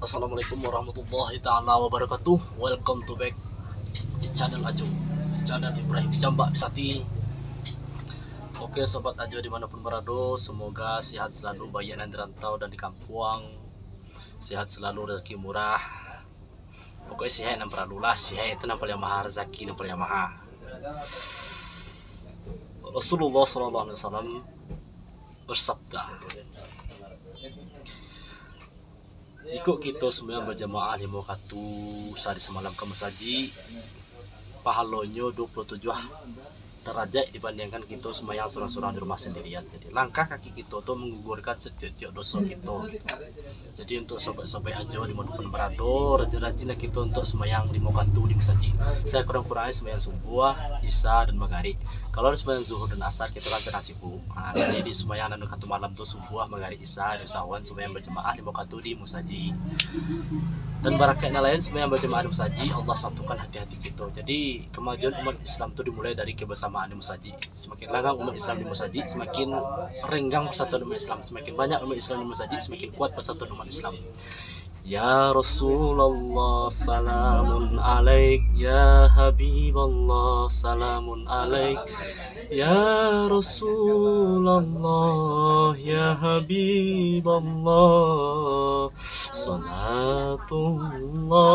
Assalamualaikum warahmatullahi ta'ala wabarakatuh. Welcome to back di channel Ajo, di channel Ibrahim Jambak Bisati. Oke sobat Ajo dimanapun berada, semoga sehat selalu bagi yang di rantau dan di kampung. Sehat selalu, rezeki murah. Pokoknya sehat yang peradulah, sehat itu yang paling maha, rezeki yang paling maha. Rasulullah SAW bersabda, jika kita semua berjamaah 5 waktu sehari semalam ke masjid, pahalanya 27 derajat dibandingkan kita sembahyang seorang-seorang di rumah sendirian. Jadi langkah kaki kita tuh menggugurkan setiap dosa kita. Jadi untuk sobat-sobat Ajo di manapun berada, rajin-rajinlah kita untuk sembahyang 5 waktu di masjid. Saya kurang-kurangnya sembahyang subuh, isya dan maghrib. Kalau sembahyang zuhur dan asar kita kan sedang sibuk. Jadi di sembahyang dan waktu malam tuh subuh, maghrib, isya, dan sawan sembahyang berjamaah 5 waktu di masjid. Dan barakatnya lain sembahyang berjamaah di masjid, Allah satukan hati-hati kita. Jadi kemajuan umat Islam itu dimulai dari kebersamaan di masjid. Semakin langgang umat Islam di masjid, semakin renggang persatuan umat Islam. Semakin banyak umat Islam di masjid, semakin kuat persatuan umat Islam. Ya Rasulullah salamun alaik, ya Habiballah salamun alaik, ya Rasulullah ya Habiballah, salatullah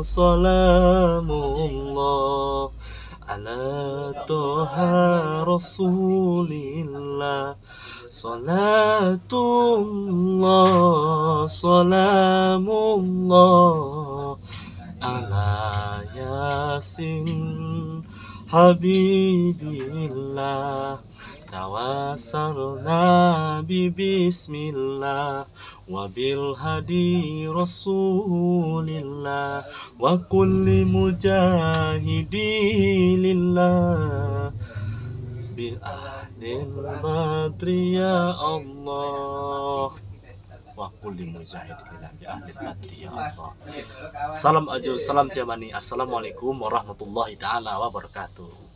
salamullah ala toha Rasulillah, salatullah salamullah ala yasin habibillah, tawassalna bismillah wa bil hadi rasulillah wa kulli mujahidilillah bi ahdil badri ya Allah wa kulli mujahidilillah bi ahdil badri ya Allah. Salam Ajo, salam Tiamani. Assalamualaikum warahmatullahi ta'ala wabarakatuh.